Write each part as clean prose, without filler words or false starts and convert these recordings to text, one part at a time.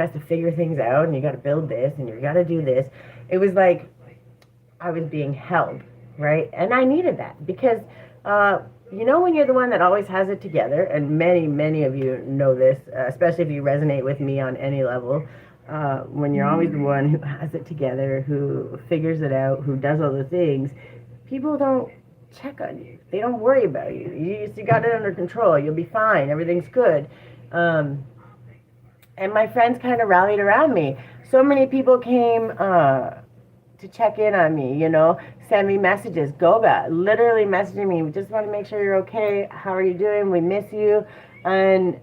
has to figure things out, and you got to build this, and you got to do this. It was like I was being held, right? And I needed that because, when you're the one that always has it together, and many, many of you know this, especially if you resonate with me on any level, when you're always the one who has it together, who figures it out, who does all the things, people don't check on you. They don't worry about you. You got it under control. You'll be fine. Everything's good. Um, and my friends kind of rallied around me. So many people came to check in on me, send me messages. Goga, literally messaging me. We just want to make sure you're okay. How are you doing? We miss you. And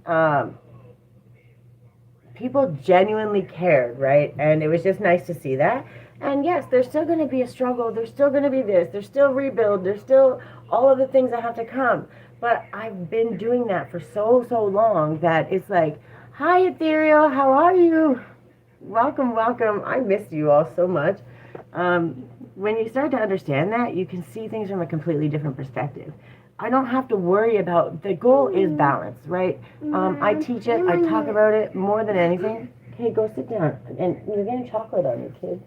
people genuinely cared, right? And it was just nice to see that. And yes, there's still going to be a struggle. There's still going to be this. There's still rebuild. There's still all of the things that have to come. But I've been doing that for so, so long that it's like, hi, Ethereal. How are you? Welcome, welcome. I missed you all so much. When you start to understand that, you can see things from a completely different perspective. I don't have to worry about, the goal is balance, right? I teach it, I talk about it more than anything. Okay, go sit down. And you're getting chocolate on you, kid.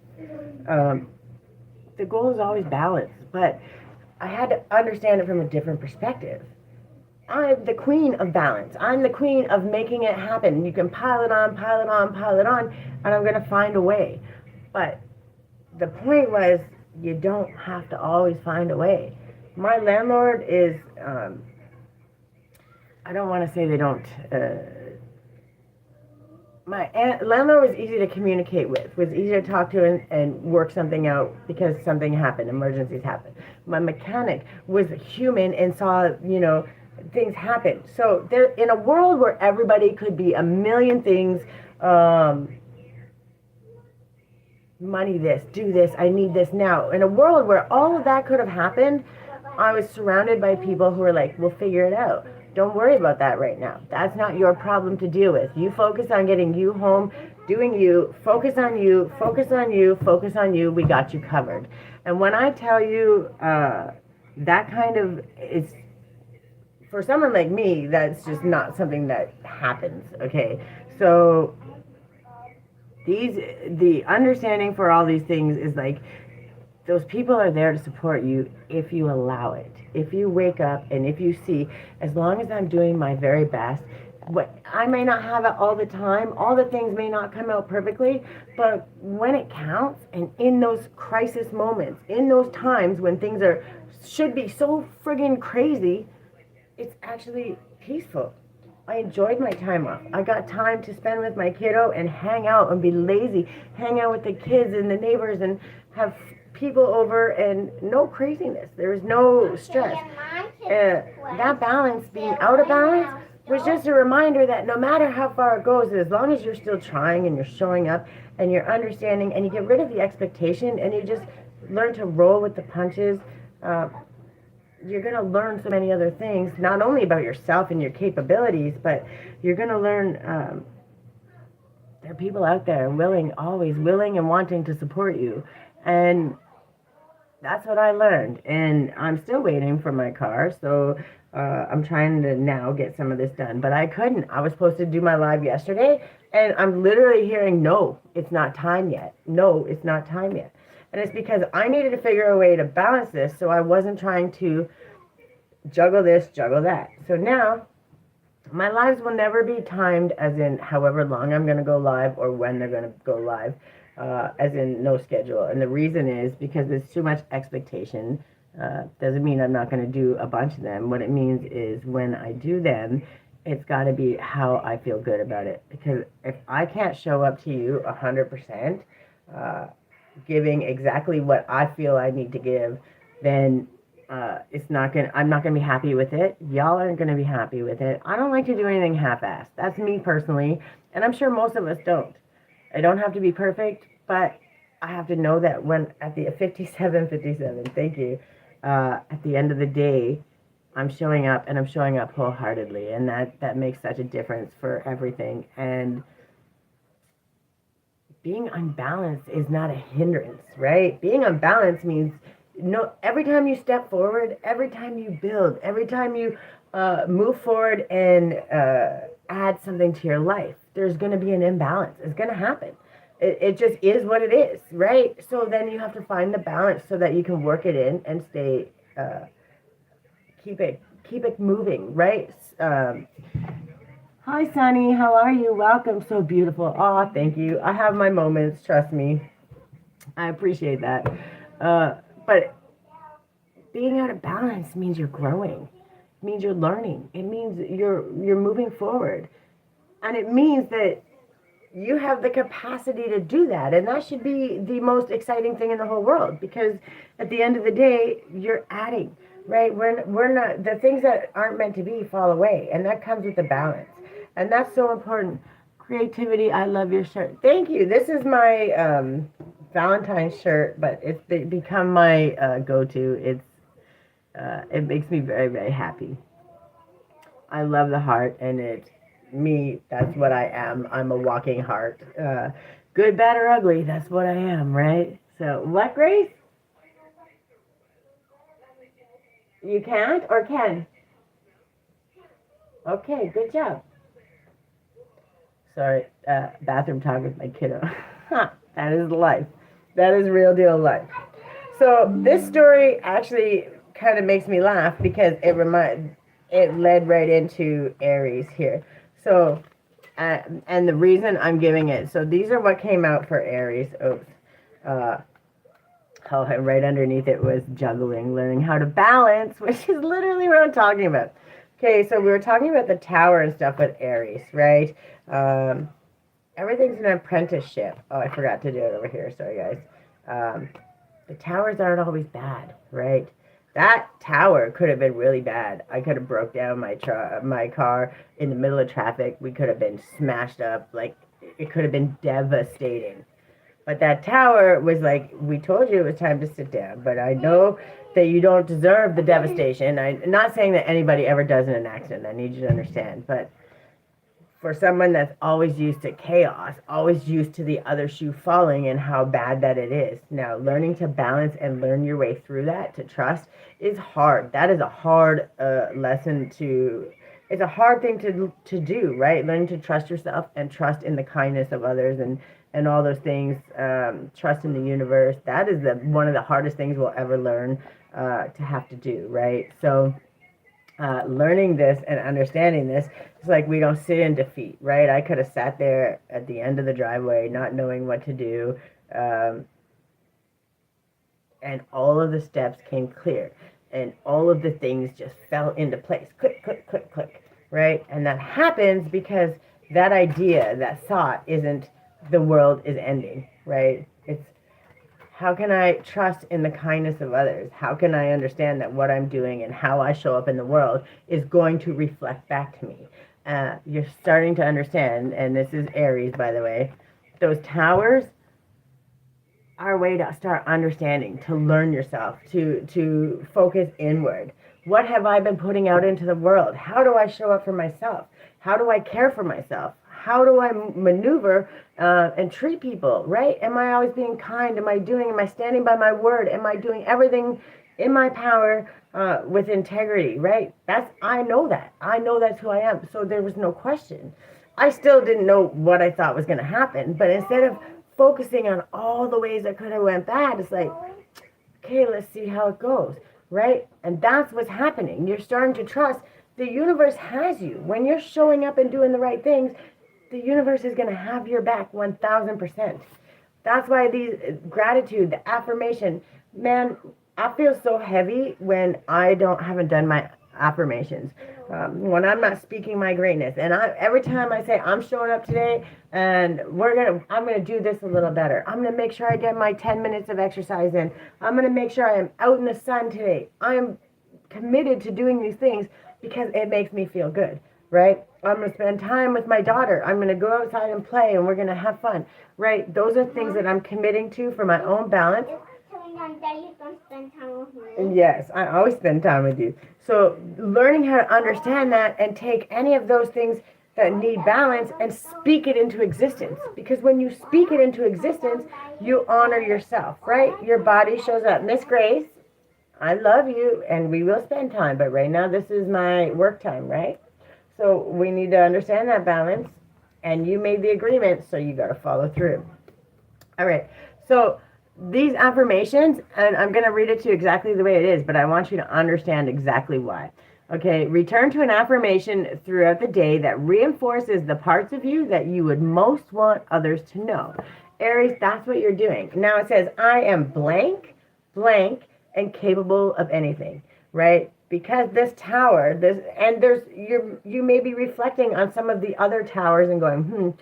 The goal is always balance, but I had to understand it from a different perspective. I'm the queen of balance. I'm the queen of making it happen. You can pile it on, pile it on, pile it on, and I'm going to find a way. But the point was, you don't have to always find a way. My landlord is, I don't want to say they don't, landlord was easy to communicate with, was easy to talk to and work something out because something happened, emergencies happened. My mechanic was human and saw, things happen. So there, in a world where everybody could be a million things, money this, do this, I need this now. In a world where all of that could have happened, I was surrounded by people who were like, we'll figure it out. Don't worry about that right now. That's not your problem to deal with. You focus on getting you home, doing you, focus on you, focus on you, focus on you. We got you covered. And when I tell you that kind of is, for someone like me, that's just not something that happens, okay? So the understanding for all these things is like, those people are there to support you if you allow it. If you wake up and if you see, as long as I'm doing my very best, what I may not have it all the time, all the things may not come out perfectly, but when it counts, and in those crisis moments, in those times when things should be so friggin' crazy, it's actually peaceful. I enjoyed my time off. I got time to spend with my kiddo and hang out and be lazy, hang out with the kids and the neighbors and have people over and no craziness. There was no stress. That balance, being out of balance, was just a reminder that no matter how far it goes, as long as you're still trying and you're showing up and you're understanding and you get rid of the expectation and you just learn to roll with the punches, you're going to learn so many other things, not only about yourself and your capabilities, but you're going to learn there are people out there always willing and wanting to support you. And that's what I learned. And I'm still waiting for my car, so I'm trying to now get some of this done. But I couldn't. I was supposed to do my live yesterday, and I'm literally hearing, no, it's not time yet. No, it's not time yet. And it's because I needed to figure a way to balance this, so I wasn't trying to juggle this, juggle that. So now, my lives will never be timed as in however long I'm going to go live or when they're going to go live, as in no schedule. And the reason is because there's too much expectation. Doesn't mean I'm not going to do a bunch of them. What it means is when I do them, it's got to be how I feel good about it. Because if I can't show up to you 100%, giving exactly what I feel I need to give, then I'm not gonna be happy with it. Y'all aren't gonna be happy with it. I don't like to do anything half-assed. That's me personally, and I'm sure most of us don't. I don't have to be perfect, but I have to know that when at the 57, thank you. At the end of the day, I'm showing up and I'm showing up wholeheartedly, and that makes such a difference for everything. And being unbalanced is not a hindrance, right? Being unbalanced means every time you step forward, every time you build, every time you move forward and add something to your life, there's going to be an imbalance. It's going to happen. It just is what it is, right? So then you have to find the balance so that you can work it in and stay, keep it moving, right? Hi, Sunny. How are you? Welcome. So beautiful. Oh, thank you. I have my moments. Trust me. I appreciate that. But being out of balance means you're growing. It means you're learning. It means you're moving forward. And it means that you have the capacity to do that, and that should be the most exciting thing in the whole world, because at the end of the day you're adding, right? We're not, the things that aren't meant to be fall away, and that comes with the balance, and that's so important. Creativity. I love your shirt. Thank you. This is my Valentine's shirt, but it's become my go-to. It makes me very, very happy. I love the heart, and that's what I am. I'm a walking heart. Good, bad, or ugly, that's what I am, right? So, what, Grace? You can't or can? Okay, good job. Sorry, bathroom talk with my kiddo. That is life. That is real deal life. So, this story actually kind of makes me laugh because it led right into Aries here. So, and the reason I'm giving it, so these are what came out for Aries. And right underneath it was juggling, learning how to balance, which is literally what I'm talking about. Okay, so we were talking about the tower and stuff with Aries, right? Everything's an apprenticeship. Oh, I forgot to do it over here. Sorry, guys. The towers aren't always bad, right? That tower could have been really bad. I could have broke down my car in the middle of traffic. We could have been smashed up. Like, it could have been devastating. But that tower was like, we told you it was time to sit down. But I know that you don't deserve the devastation. I'm not saying that anybody ever does in an accident. I need you to understand. But for someone that's always used to chaos, always used to the other shoe falling and how bad that it is. Now, learning to balance and learn your way through that, to trust, is hard. That is a hard lesson it's a hard thing to do, right? Learning to trust yourself and trust in the kindness of others and all those things, trust in the universe. That is one of the hardest things we'll ever learn to have to do, right? So, learning this and understanding this, it's like we don't sit in defeat, right? I could have sat there at the end of the driveway not knowing what to do, and all of the steps came clear, and all of the things just fell into place. Click, click, click, click, right? And that happens because that idea, that thought isn't the world is ending, right? It's, how can I trust in the kindness of others? How can I understand that what I'm doing and how I show up in the world is going to reflect back to me? You're starting to understand, and this is Aries, by the way, those towers are a way to start understanding, to learn yourself, to focus inward. What have I been putting out into the world? How do I show up for myself? How do I care for myself? How do I maneuver and treat people, right? Am I always being kind? Am I standing by my word? Am I doing everything in my power with integrity, right? I know that. I know that's who I am. So there was no question. I still didn't know what I thought was going to happen. But instead of focusing on all the ways that could have went bad, it's like, okay, let's see how it goes, right? And that's what's happening. You're starting to trust the universe has you. When you're showing up and doing the right things, the universe is going to have your back 1000%. That's why these gratitude, the affirmation, man, I feel so heavy when I haven't done my affirmations. When I'm not speaking my greatness, and every time I say I'm showing up today, and I'm gonna do this a little better. I'm gonna make sure I get my 10 minutes of exercise in. I'm gonna make sure I am out in the sun today. I'm committed to doing these things because it makes me feel good, right? I'm going to spend time with my daughter. I'm going to go outside and play, and we're going to have fun, right? Those are things that I'm committing to for my own balance. Daddy's going to spend time with me. Yes, I always spend time with you. So learning how to understand that and take any of those things that need balance and speak it into existence. Because when you speak it into existence, you honor yourself, right? Your body shows up. Miss Grace, I love you, and we will spend time, but right now this is my work time, right? So we need to understand that balance And you made the agreement, so you got to follow through. All right. So these affirmations, and I'm going to read it to you exactly the way it is, but I want you to understand exactly why. Okay, return to an affirmation throughout the day that reinforces the parts of you that you would most want others to know. Aries, that's what you're doing. Now it says, I am blank, blank, and capable of anything, right? Because this tower, you may be reflecting on some of the other towers and going,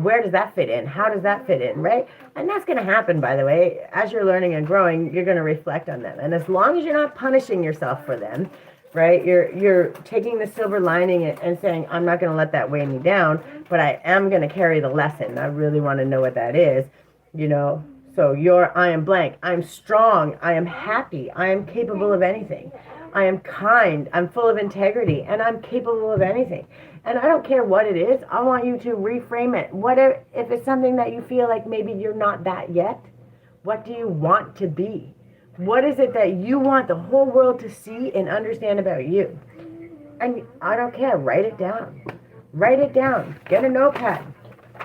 where does that fit in? How does that fit in, right? And that's going to happen, by the way. As you're learning and growing, you're going to reflect on them. And as long as you're not punishing yourself for them, right? You're taking the silver lining and saying, I'm not going to let that weigh me down, but I am going to carry the lesson. I really want to know what that is, you know. So I am blank. I'm strong. I am happy. I am capable of anything. I am kind. I'm full of integrity, and I'm capable of anything. And I don't care what it is. I want you to reframe it. What if it's something that you feel like maybe you're not that yet? What do you want to be? What is it that you want the whole world to see and understand about you? And I don't care. Write it down. Write it down. Get a notepad.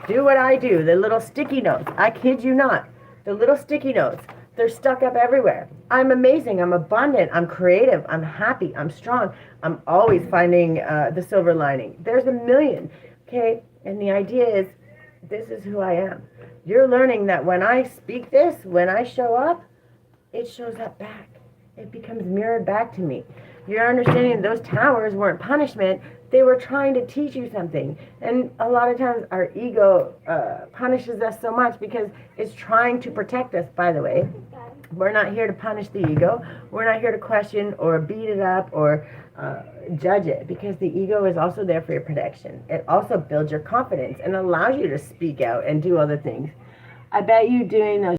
Do what I do. The little sticky notes. I kid you not. The little sticky notes. They're stuck up everywhere. I'm amazing. I'm abundant. I'm creative. I'm happy. I'm strong. I'm always finding the silver lining. There's a million. Okay? And the idea is, this is who I am. You're learning that when I speak this, when I show up, it shows up back. It becomes mirrored back to me. You're understanding those towers weren't punishment. They were trying to teach you something. And a lot of times our ego punishes us so much because it's trying to protect us, by the way. We're not here to punish the ego. We're not here to question or beat it up or judge it, because the ego is also there for your protection. It also builds your confidence and allows you to speak out and do other things. I bet you doing those